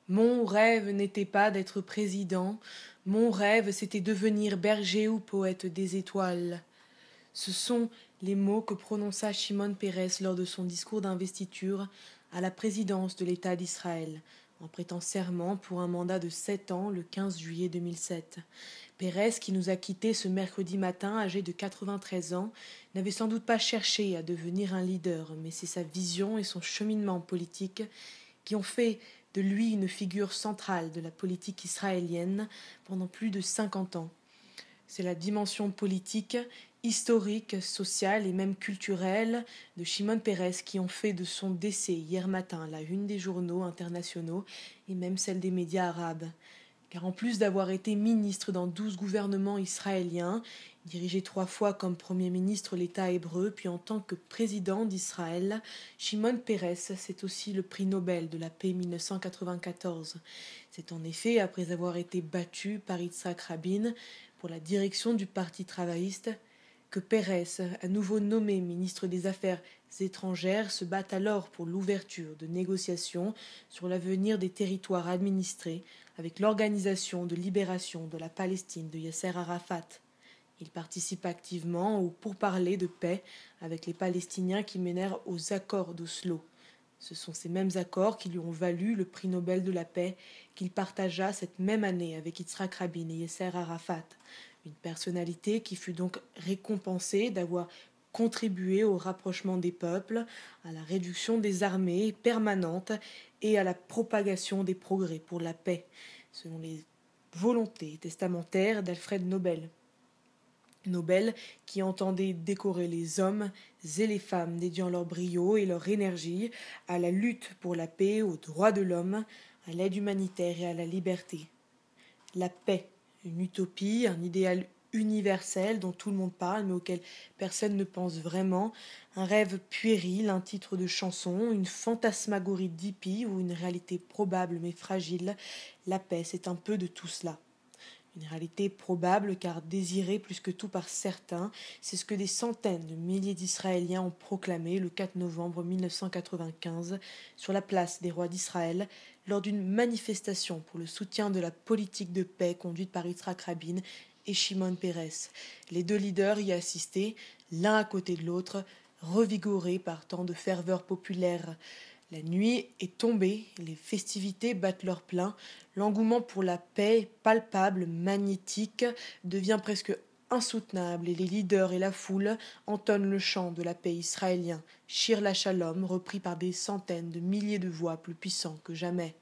Mon rêve n'était pas d'être président, mon rêve c'était devenir berger ou poète des étoiles. Ce sont les mots que prononça Shimon Peres lors de son discours d'investiture à la présidence de l'État d'Israël, en prêtant serment pour un mandat de 7 ans le 15 juillet 2007. Peres, qui nous a quittés ce mercredi matin, âgé de 93 ans, n'avait sans doute pas cherché à devenir un leader, mais c'est sa vision et son cheminement politique qui ont fait de lui une figure centrale de la politique israélienne pendant plus de 50 ans. C'est la dimension politique, historique, sociale et même culturelle de Shimon Peres qui ont fait de son décès hier matin la une des journaux internationaux et même celle des médias arabes. Car en plus d'avoir été ministre dans 12 gouvernements israéliens, dirigé 3 fois comme Premier ministre l'État hébreu, puis en tant que président d'Israël, Shimon Peres, c'est aussi le prix Nobel de la paix 1994. C'est en effet après avoir été battu par Yitzhak Rabin pour la direction du Parti travailliste que Peres, à nouveau nommé ministre des Affaires étrangères, se bat alors pour l'ouverture de négociations sur l'avenir des territoires administrés avec l'Organisation de libération de la Palestine de Yasser Arafat. Il participe activement aux pourparlers de paix avec les Palestiniens qui menèrent aux accords d'Oslo. Ce sont ces mêmes accords qui lui ont valu le prix Nobel de la paix qu'il partagea cette même année avec Yitzhak Rabin et Yasser Arafat. Une personnalité qui fut donc récompensée d'avoir contribué au rapprochement des peuples, à la réduction des armées permanentes et à la propagation des progrès pour la paix, selon les volontés testamentaires d'Alfred Nobel. Nobel qui entendait décorer les hommes et les femmes dédiant leur brio et leur énergie à la lutte pour la paix, aux droits de l'homme, à l'aide humanitaire et à la liberté. La paix, une utopie, un idéal universel dont tout le monde parle mais auquel personne ne pense vraiment, un rêve puéril, un titre de chanson, une fantasmagorie d'hippie ou une réalité probable mais fragile. La paix, c'est un peu de tout cela. Une réalité probable car désirée plus que tout par certains, c'est ce que des centaines de milliers d'Israéliens ont proclamé le 4 novembre 1995 sur la place des rois d'Israël lors d'une manifestation pour le soutien de la politique de paix conduite par Yitzhak Rabin et Shimon Peres. Les deux leaders y assistaient, l'un à côté de l'autre, revigorés par tant de ferveur populaire. La nuit est tombée, les festivités battent leur plein, l'engouement pour la paix, palpable, magnétique, devient presque insoutenable et les leaders et la foule entonnent le chant de la paix israélien, Shir la Shalom, repris par des centaines de milliers de voix plus puissants que jamais.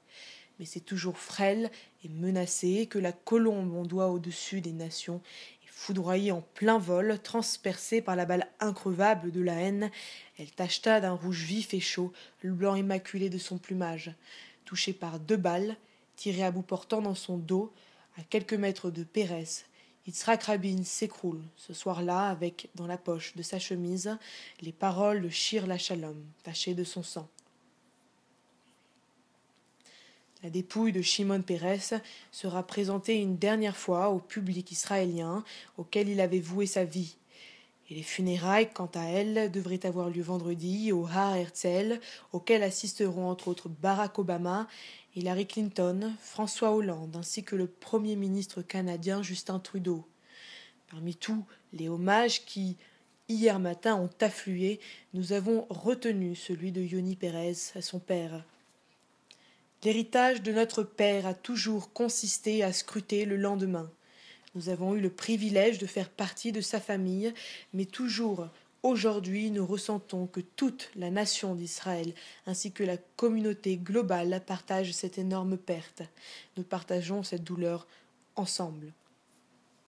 Mais c'est toujours frêle et menacé que la colombe ondoie au-dessus des nations, foudroyée en plein vol, transpercée par la balle increvable de la haine, elle tacheta d'un rouge vif et chaud le blanc immaculé de son plumage. Touchée par 2 balles, tirées à bout portant dans son dos, à quelques mètres de Pérez, Yitzhak Rabin s'écroule ce soir-là avec, dans la poche de sa chemise, les paroles de Shir la Shalom, tachées de son sang. La dépouille de Shimon Peres sera présentée une dernière fois au public israélien auquel il avait voué sa vie. Et les funérailles, quant à elles, devraient avoir lieu vendredi au Har Herzl, auxquelles assisteront entre autres Barack Obama, Hillary Clinton, François Hollande, ainsi que le Premier ministre canadien Justin Trudeau. Parmi tous les hommages qui, hier matin, ont afflué, nous avons retenu celui de Yoni Perez à son père. L'héritage de notre père a toujours consisté à scruter le lendemain. Nous avons eu le privilège de faire partie de sa famille, mais toujours aujourd'hui nous ressentons que toute la nation d'Israël ainsi que la communauté globale partagent cette énorme perte. Nous partageons cette douleur ensemble.